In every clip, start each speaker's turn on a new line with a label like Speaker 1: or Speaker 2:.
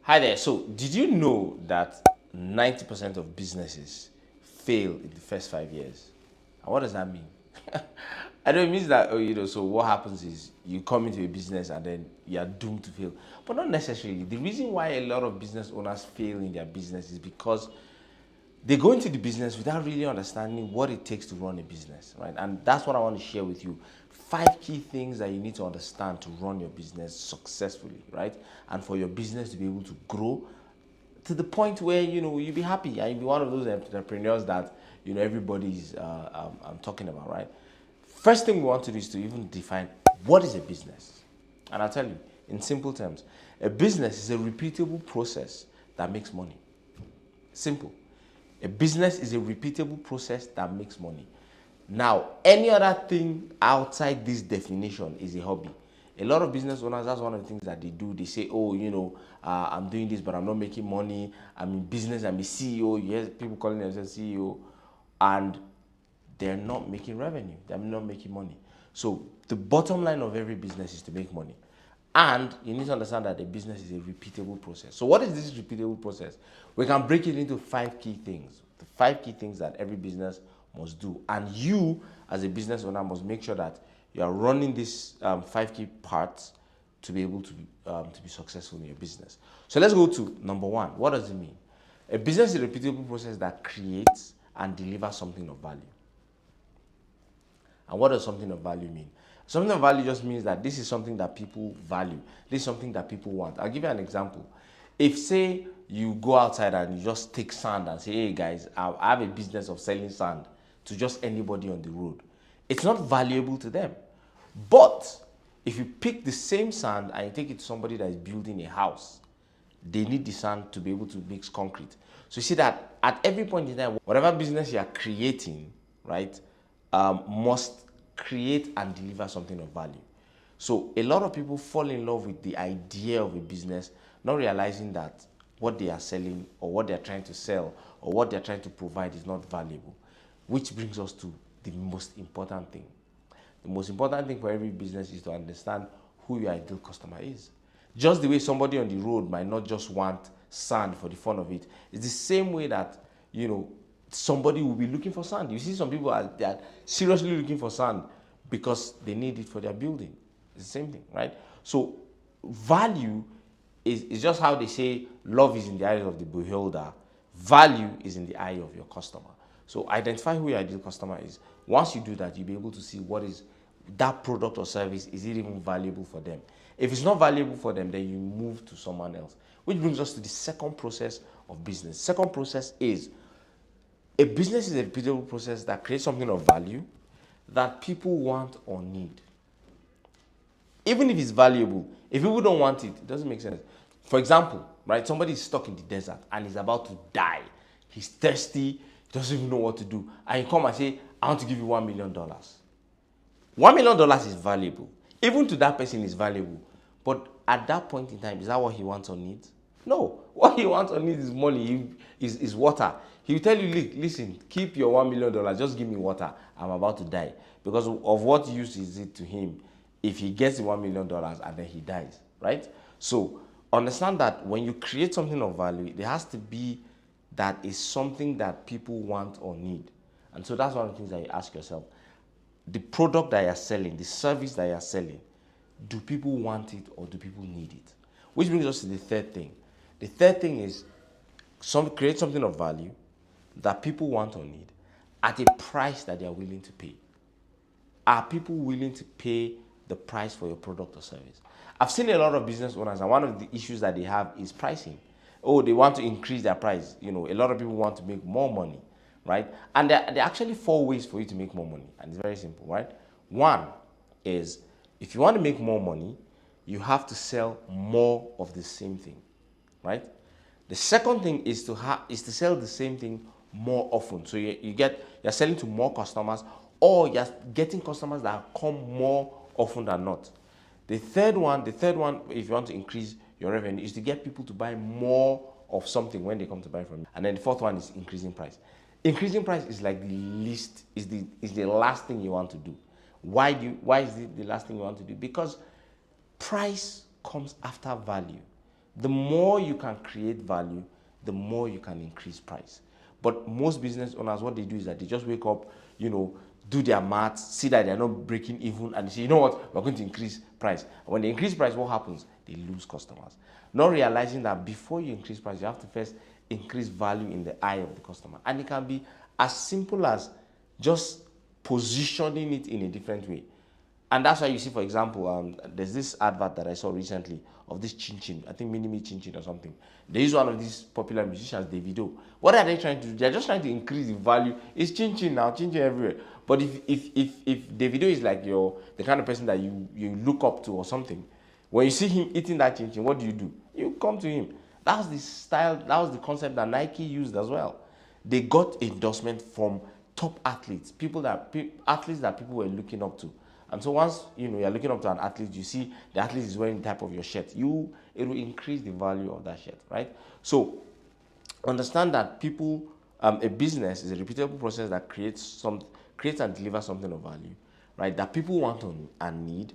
Speaker 1: Hi there. So, did you know that 90% of businesses fail in the first 5 years? And what does that mean? I know it means that, so what happens is you come into a business and then you are doomed to fail. But not necessarily. The reason why a lot of business owners fail in their business is because they go into the business without really understanding what it takes to run a business, right? And that's what I want to share with you. 5 key things that you need to understand to run your business successfully, right? And for your business to be able to grow to the point where you'll be happy and you'll be one of those entrepreneurs that everybody's I'm talking about, right? First thing we want to do is to even define what is a business. And I'll tell you in simple terms, a business is a repeatable process that makes money. Simple. A business is a repeatable process that makes money. Now, any other thing outside this definition is a hobby. A lot of business owners, that's one of the things that they do. They say, oh, I'm doing this, but I'm not making money. I'm in business, I'm a CEO. You hear people calling themselves CEO, and they're not making revenue. They're not making money. So the bottom line of every business is to make money. And you need to understand that a business is a repeatable process. So what is this repeatable process? We can break it into 5 key things. The 5 key things that every business must do. And you, as a business owner, must make sure that you are running these 5 key parts to be able to be successful in your business. So let's go to number 1. What does it mean? A business is a repeatable process that creates and delivers something of value. And what does something of value mean? Something of value just means that this is something that people value. This is something that people want. I'll give you an example. If, say, you go outside and you just take sand and say, hey guys, I have a business of selling sand to just anybody on the road, it's not valuable to them. But if you pick the same sand and you take it to somebody that is building a house, they need the sand to be able to mix concrete. So you see that at every point in time, whatever business you are creating, right, must create and deliver something of value. So a lot of people fall in love with the idea of a business, not realizing that what they are selling or what they are trying to sell or what they are trying to provide is not valuable. Which brings us to the most important thing. The most important thing for every business is to understand who your ideal customer is. Just the way somebody on the road might not just want sand for the fun of it, it's the same way that, somebody will be looking for sand. You see some people they are seriously looking for sand because they need it for their building. It's the same thing, right? So value is just how they say love is in the eyes of the beholder. Value is in the eye of your customer. So identify who your ideal customer is. Once you do that, you'll be able to see what is that product or service, is it even valuable for them? If it's not valuable for them, then you move to someone else. Which brings us to the second process of business. Second process is a business is a repeatable process that creates something of value that people want or need. Even if it's valuable, if people don't want it, it doesn't make sense. For example, right, somebody is stuck in the desert and is about to die. He's thirsty, he doesn't even know what to do. And you come and say, I want to give you $1 million. $1 million is valuable. Even to that person is valuable. But at that point in time, is that what he wants or needs? No. What he wants or needs is money, is water. He will tell you, listen, keep your $1 million, just give me water. I'm about to die. Because of what use is it to him if he gets the $1 million and then he dies, right? So understand that when you create something of value, there has to be that is something that people want or need. And so that's one of the things that you ask yourself. The product that you're selling, the service that you're selling, do people want it or do people need it? Which brings us to the third thing. The third thing is create something of value that people want or need at a price that they are willing to pay. Are people willing to pay the price for your product or service? I've seen a lot of business owners, and one of the issues that they have is pricing. Oh, they want to increase their price. A lot of people want to make more money, right? And there are actually 4 ways for you to make more money, and it's very simple, right? One is, if you want to make more money, you have to sell more of the same thing, right? The second thing is to sell the same thing more often. So you're selling to more customers, or you're getting customers that come more often than not. The third one, if you want to increase your revenue, is to get people to buy more of something when they come to buy from you. And then the fourth one is increasing price. Increasing price is like the last thing you want to do. Why is it the last thing you want to do? Because price comes after value. The more you can create value, the more you can increase price. But most business owners, what they do is that they just wake up, do their maths, see that they're not breaking even, and they say, you know what, we're going to increase price. And when they increase price, what happens? They lose customers. Not realizing that before you increase price, you have to first increase value in the eye of the customer. And it can be as simple as just positioning it in a different way. And that's why you see, for example, there's this advert that I saw recently of this Chin Chin, I think Minimi Chin Chin or something. They use one of these popular musicians, Davido. What are they trying to do? They're just trying to increase the value. It's Chin Chin now, Chin Chin everywhere. But if Davido is like the kind of person that you look up to or something, when you see him eating that Chin Chin, what do? You come to him. That was the style, that was the concept that Nike used as well. They got endorsement from top athletes, athletes that people were looking up to. And so once you're looking up to an athlete, you see the athlete is wearing the type of your shirt, it will increase the value of that shirt, right? So understand that a business is a repeatable process that creates and delivers something of value, right? That people want and need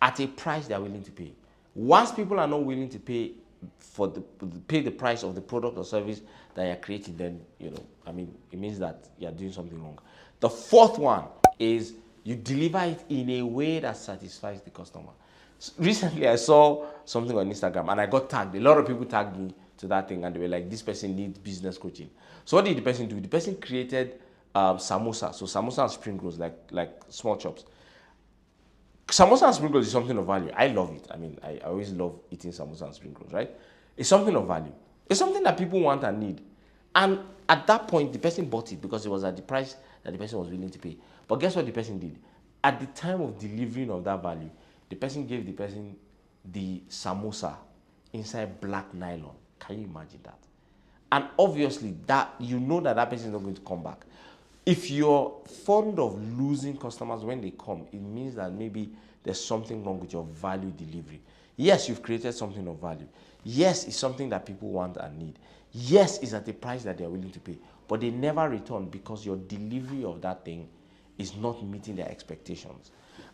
Speaker 1: at a price they are willing to pay. Once people are not willing to pay the price of the product or service that you're creating, then it means that you're doing something wrong. The fourth one is you deliver it in a way that satisfies the customer. Recently, I saw something on Instagram and I got tagged. A lot of people tagged me to that thing and they were like, this person needs business coaching. So what did the person do? The person created samosa. So samosa and spring rolls, like small chops. Samosa and spring rolls is something of value. I love it. I always love eating samosa and spring rolls, right? It's something of value. It's something that people want and need. And at that point, the person bought it because it was at the price that the person was willing to pay. But guess what the person did? At the time of delivering of that value, the person gave the person the samosa inside black nylon. Can you imagine that? And obviously, that that person is not going to come back. If you're fond of losing customers when they come, it means that maybe there's something wrong with your value delivery. Yes, you've created something of value. Yes, it's something that people want and need. Yes, it's at a price that they're willing to pay. But they never return because your delivery of that thing is not meeting their expectations.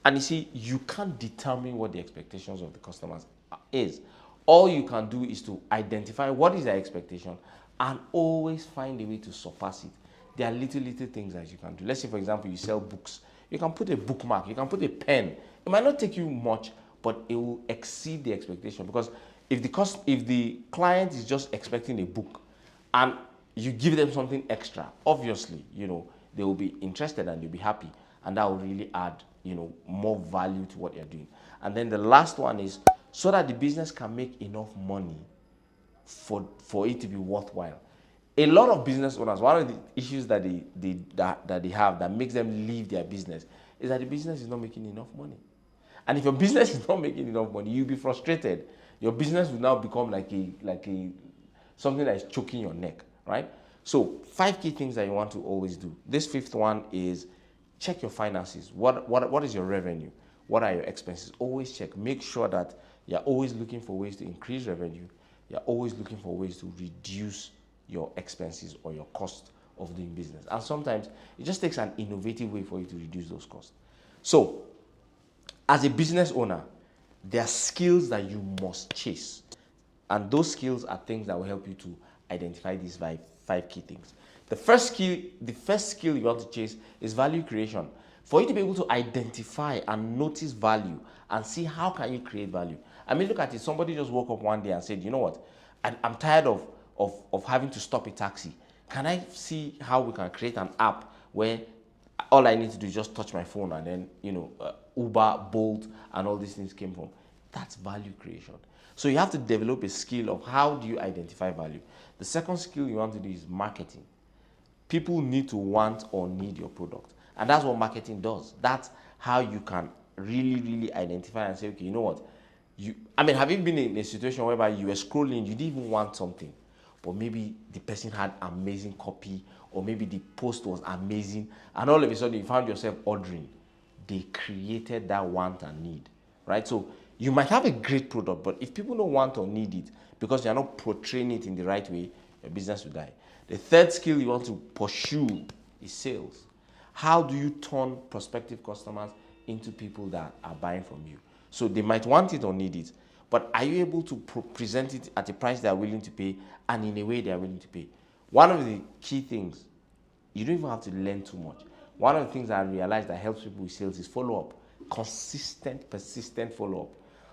Speaker 1: And you see, you can't determine what the expectations of the customers is. All you can do is to identify what is their expectation and always find a way to surpass it. There are little things that you can do. Let's say, for example, you sell books. You can put a bookmark. You can put a pen. It might not take you much, but it will exceed the expectation. Because if the client is just expecting a book and you give them something extra, obviously, they will be interested and they'll be happy. And that will really add, more value to what you're doing. And then the last one is so that the business can make enough money for it to be worthwhile. A lot of business owners, one of the issues that they have that makes them leave their business is that the business is not making enough money. And if your business is not making enough money, you'll be frustrated. Your business will now become like a something that is choking your neck, right? So 5 key things that you want to always do. This 5th one is check your finances. What is your revenue? What are your expenses? Always check. Make sure that you're always looking for ways to increase revenue. You're always looking for ways to reduce your expenses or your cost of doing business. And sometimes it just takes an innovative way for you to reduce those costs. So, as a business owner, there are skills that you must chase. And those skills are things that will help you to identify these 5 key things. The first skill you want to chase is value creation. For you to be able to identify and notice value and see how can you create value. Look at it. Somebody just woke up one day and said, you know what? I'm tired of having to stop a taxi. Can I see how we can create an app where all I need to do is just touch my phone and then, Uber, Bolt, and all these things came from? That's value creation. So you have to develop a skill of how do you identify value. The second skill you want to do is marketing. People need to want or need your product. And that's what marketing does. That's how you can really identify and say, okay, you know what? Have you been in a situation whereby you were scrolling, you didn't even want something, but maybe the person had amazing copy, or maybe the post was amazing, and all of a sudden you found yourself ordering. They created that want and need, right? So you might have a great product, but if people don't want or need it because you're not portraying it in the right way, your business will die. The third skill you want to pursue is sales. How do you turn prospective customers into people that are buying from you? So they might want it or need it, but are you able to present it at a price they are willing to pay and in a way they are willing to pay? One of the key things, you don't even have to learn too much. One of the things I realized that helps people with sales is follow-up. Consistent, persistent follow-up.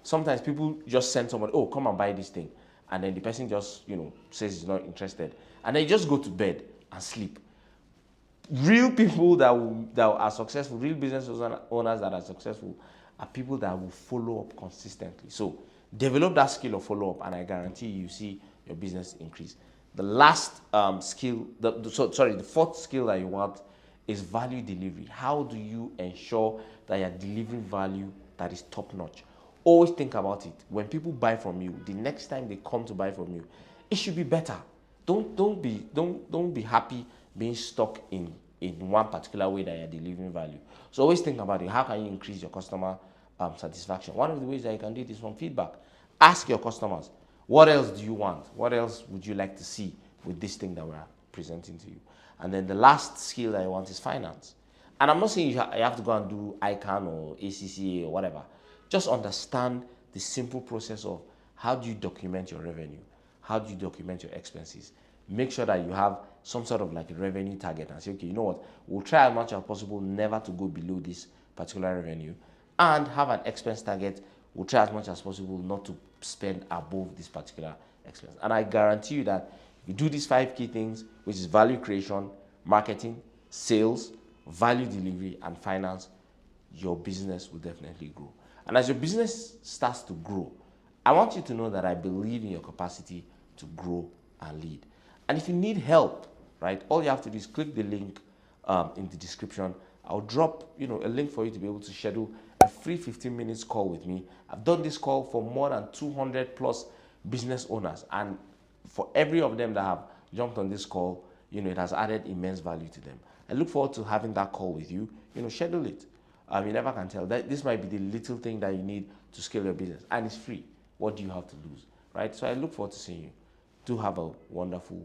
Speaker 1: Sometimes people just send somebody, oh, come and buy this thing. And then the person just, says he's not interested. And then you just go to bed and sleep. Real people that are successful, real business owners that are successful, are people that will follow up consistently. So develop that skill of follow up, and I guarantee you see your business increase. The last skill, the fourth skill that you want is value delivery. How do you ensure that you're delivering value that is top notch? Always think about it. When people buy from you, the next time they come to buy from you, it should be better. Don't be happy being stuck in one particular way that you're delivering value. So always think about it. How can you increase your customer satisfaction? One of the ways that you can do it is from feedback. Ask your customers, what else do you want? What else would you like to see with this thing that we're presenting to you? And then the last skill that I want is finance. And I'm not saying you have to go and do ICANN or ACCA or whatever. Just understand the simple process of how do you document your revenue? How do you document your expenses? Make sure that you have some sort of like a revenue target and say, okay, you know what? We'll try as much as possible never to go below this particular revenue, and have an expense target. We'll try as much as possible not to spend above this particular expense. And I guarantee you that if you do these 5 key things, which is value creation, marketing, sales, value delivery, and finance, your business will definitely grow. And as your business starts to grow, I want you to know that I believe in your capacity to grow and lead. And if you need help, right, all you have to do is click the link in the description. I'll drop, a link for you to be able to schedule a free 15 minutes call with me. I've done this call for more than 200 plus business owners, and for every of them that have jumped on this call, it has added immense value to them. I look forward to having that call with you. Schedule it. You never can tell. This might be the little thing that you need to scale your business, and it's free. What do you have to lose, right? So I look forward to seeing you. Do have a wonderful